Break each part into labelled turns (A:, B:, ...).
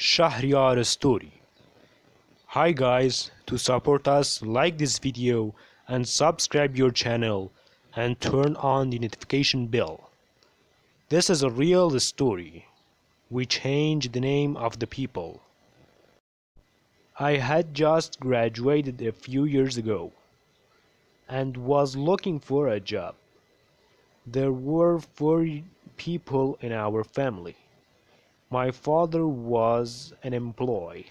A: Shahryar Story. Hi guys, to support us, like this video and subscribe your channel and turn on the notification bell. This is a real story. We changed the name of the people. I had just graduated a few years ago and was looking for a job. There were 4 people in our family. My father was an employee.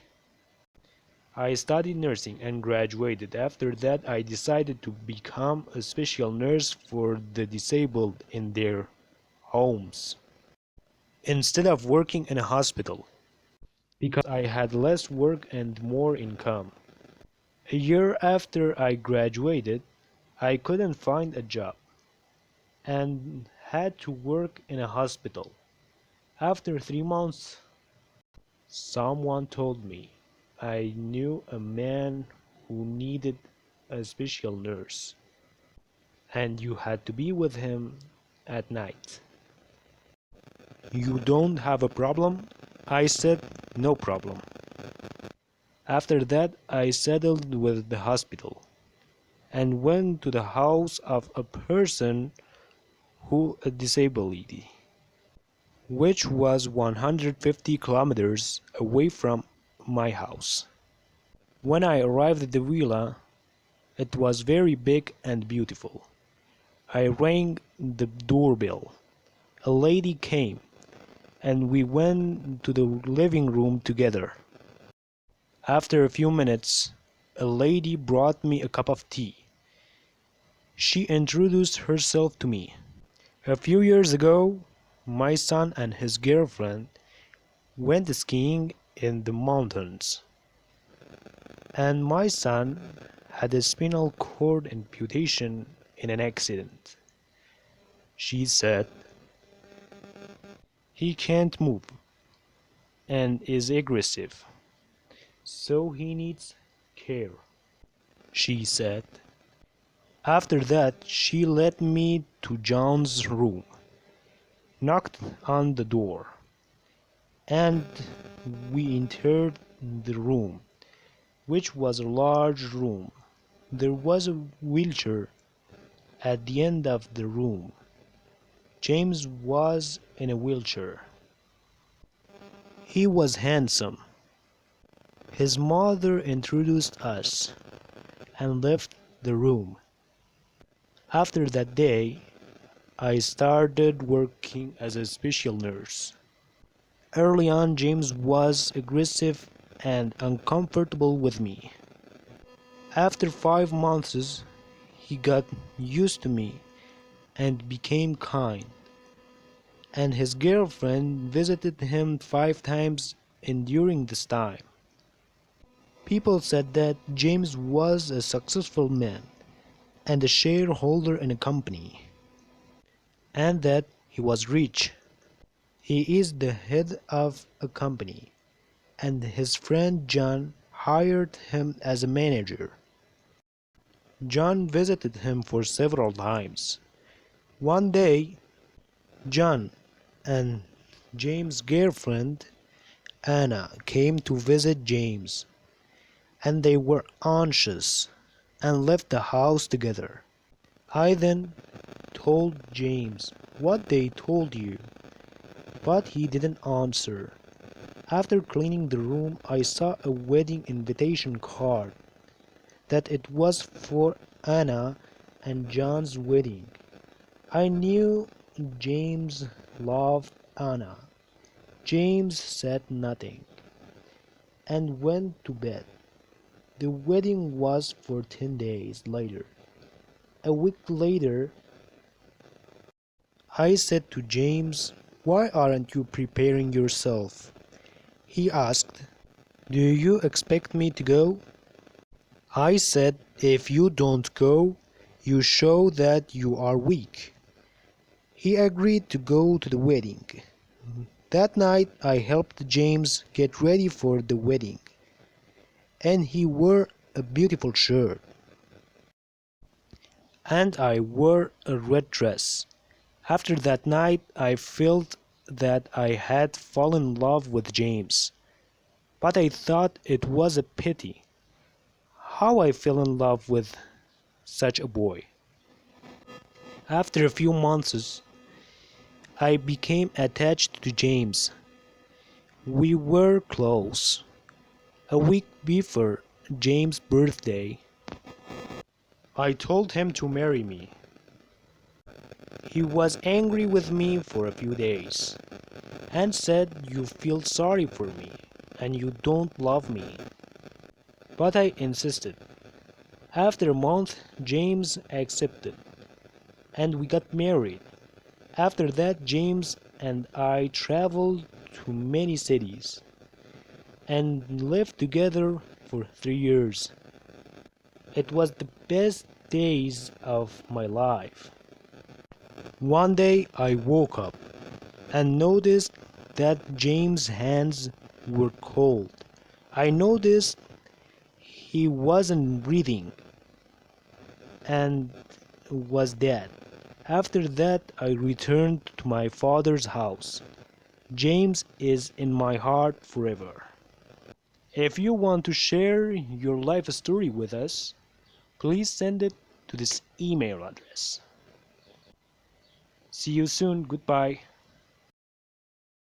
A: I studied nursing and graduated. After that, I decided to become a special nurse for the disabled in their homes instead of working in a hospital because I had less work and more income. A year after I graduated, I couldn't find a job and had to work in a hospital. After 3 months, someone told me I knew a man who needed a special nurse, and you had to be with him at night. You don't have a problem? I said, no problem. After that, I settled with the hospital and went to the house of a person who a disability, which was 150 kilometers away from my house. When I arrived at the villa, it was very big and beautiful. I rang the doorbell. A lady came, and we went to the living room together. After a few minutes, a lady brought me a cup of tea. She introduced herself to me. A few years ago, my son and his girlfriend went skiing in the mountains, and my son had a spinal cord amputation in an accident. She said, he can't move and is aggressive, so he needs care, she said. After that, she led me to John's room, knocked on the door, and we entered the room, which was a large room. There was a wheelchair at the end of the room. James was in a wheelchair. He was handsome. His mother introduced us and left the room. After that day, I started working as a special nurse. Early on, James was aggressive and uncomfortable with me. After 5 months, he got used to me and became kind, and his girlfriend visited him 5 times during this time. People said that James was a successful man and a shareholder in a company, and that he was rich. He is the head of a company, and his friend John hired him as a manager. John visited him for several times. One day, John and James' girlfriend Anna came to visit James, and they were anxious and left the house together. I then told James what they told you, but he didn't answer. After cleaning the room, I saw a wedding invitation card, that it was for Anna and John's wedding. I knew James loved Anna. James said nothing and went to bed. The wedding was for 10 days later. A week later, I said to James, why aren't you preparing yourself? He asked, do you expect me to go? I said, if you don't go, you show that you are weak. He agreed to go to the wedding. That night, I helped James get ready for the wedding, and he wore a beautiful shirt, and I wore a red dress. After that night, I felt that I had fallen in love with James. but I thought it was a pity. How I fell in love with such a boy. After a few months, I became attached to James. We were close. A week before James' birthday, I told him to marry me. He was angry with me for a few days and said you feel sorry for me and you don't love me. But I insisted. After a month, James accepted and we got married. After that, James and I traveled to many cities and lived together for 3 years. It was the best days of my life. One day I woke up and noticed that James' hands were cold. I noticed he wasn't breathing and was dead. After that, I returned to my father's house. James is in my heart forever. If you want to share your life story with us, please send it to this email address. See you soon. Goodbye.